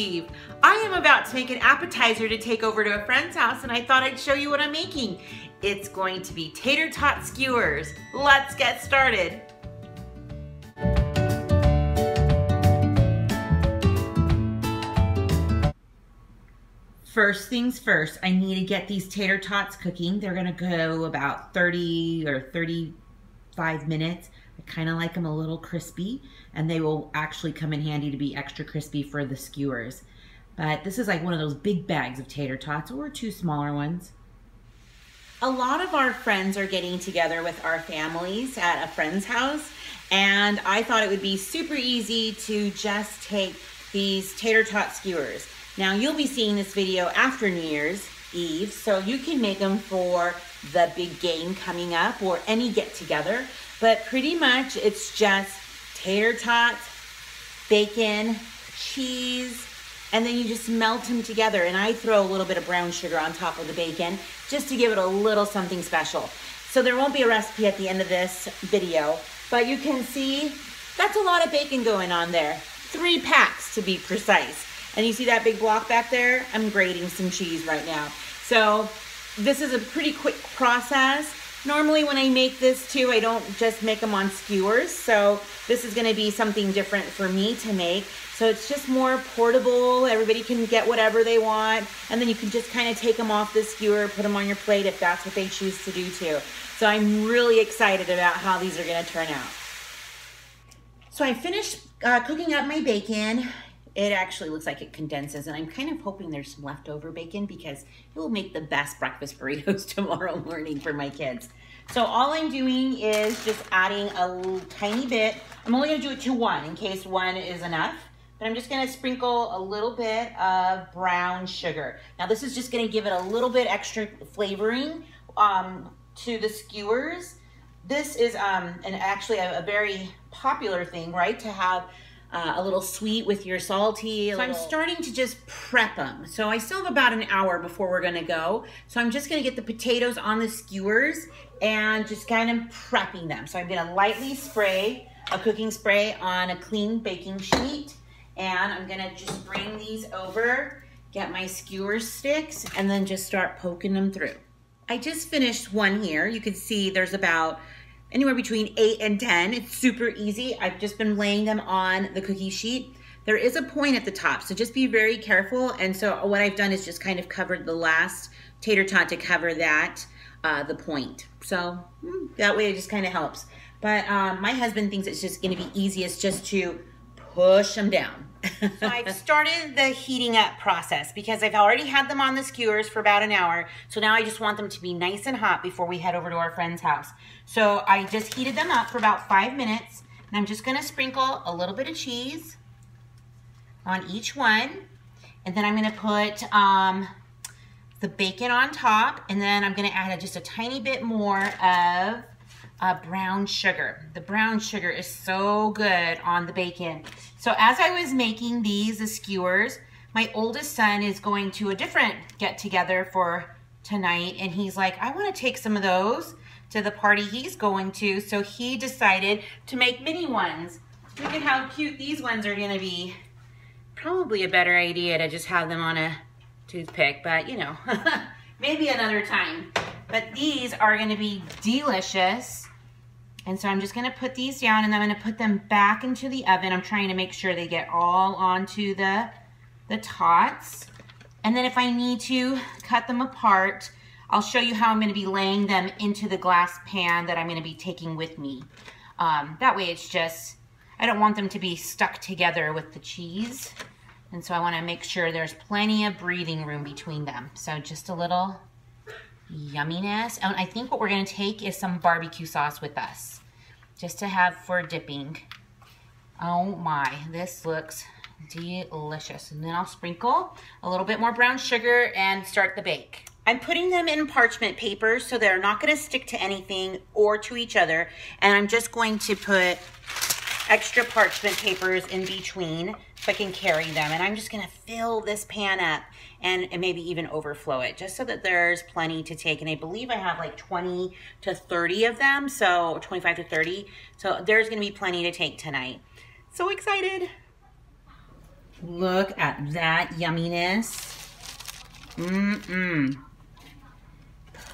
Eve. I am about to make an appetizer to take over to a friend's house, and I thought I'd show you what I'm making. It's going to be tater tot skewers. Let's get started. First things first, I need to get these tater tots cooking. They're gonna go about 30 or 35 minutes. I kind of like them a little crispy, and they will actually come in handy to be extra crispy for the skewers. But this is like one of those big bags of tater tots or two smaller ones. A lot of our friends are getting together with our families at a friend's house, and I thought it would be super easy to just take these tater tot skewers. Now you'll be seeing this video after New Year's Eve, so you can make them for the big game coming up or any get together. But pretty much it's just tater tots, bacon, cheese, and then you just melt them together. And I throw a little bit of brown sugar on top of the bacon just to give it a little something special. So there won't be a recipe at the end of this video, but you can see that's a lot of bacon going on there. 3 packs to be precise. And you see that big block back there? I'm grating some cheese right now. So this is a pretty quick process. Normally when I make this too, I don't just make them on skewers. So this is gonna be something different for me to make. So it's just more portable. Everybody can get whatever they want. And then you can just kind of take them off the skewer, put them on your plate if that's what they choose to do too. So I'm really excited about how these are gonna turn out. So I finished cooking up my bacon. It actually looks like it condenses, and I'm kind of hoping there's some leftover bacon because it will make the best breakfast burritos tomorrow morning for my kids. So all I'm doing is just adding a tiny bit. I'm only gonna do it to 1 in case 1 is enough, but I'm just gonna sprinkle a little bit of brown sugar. Now this is just gonna give it a little bit extra flavoring to the skewers. This is actually a very popular thing, right? To have a little sweet with your salty. So I'm starting to just prep them. So I still have about an hour before we're gonna go. So I'm just gonna get the potatoes on the skewers and just kind of prepping them. So I'm gonna lightly spray a cooking spray on a clean baking sheet, and I'm gonna just bring these over, get my skewer sticks, and then just start poking them through. I just finished one here. You can see there's about anywhere between 8 and 10. It's super easy. I've just been laying them on the cookie sheet. There is a point at the top, so just be very careful. And so what I've done is just kind of covered the last tater tot to cover that, the point. So that way it just kind of helps. But my husband thinks it's just gonna be easiest just to push them down. So I've started the heating up process because I've already had them on the skewers for about an hour. So now I just want them to be nice and hot before we head over to our friend's house. So I just heated them up for about 5 minutes, and I'm just gonna sprinkle a little bit of cheese on each one. And then I'm gonna put the bacon on top, and then I'm gonna add just a tiny bit more of brown sugar. The brown sugar is so good on the bacon. So as I was making these, the skewers, my oldest son is going to a different get together for tonight, and he's like, I want to take some of those to the party he's going to. So he decided to make mini ones. Look at how cute these ones are going to be. Probably a better idea to just have them on a toothpick, but you know, maybe another time. But these are going to be delicious. And so I'm just gonna put these down, and I'm gonna put them back into the oven. I'm trying to make sure they get all onto the tots. And then if I need to cut them apart, I'll show you how I'm gonna be laying them into the glass pan that I'm gonna be taking with me. That way it's just, I don't want them to be stuck together with the cheese. And so I wanna make sure there's plenty of breathing room between them. So just a little yumminess. And I think what we're gonna take is some barbecue sauce with us, just to have for dipping. Oh my, this looks delicious. And then I'll sprinkle a little bit more brown sugar and start the bake. I'm putting them in parchment paper so they're not gonna stick to anything or to each other. And I'm just going to put extra parchment papers in between so I can carry them. And I'm just gonna fill this pan up and maybe even overflow it just so that there's plenty to take. And I believe I have like 20 to 30 of them, so 25 to 30. So there's gonna be plenty to take tonight. So excited. Look at that yumminess. Mmm.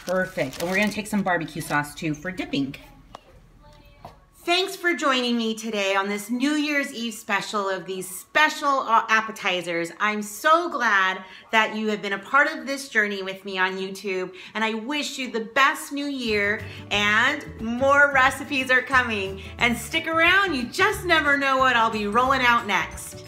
Perfect. And we're gonna take some barbecue sauce too for dipping. Thanks for joining me today on this New Year's Eve special of these special appetizers. I'm so glad that you have been a part of this journey with me on YouTube, and I wish you the best new year, and more recipes are coming. And stick around, you just never know what I'll be rolling out next.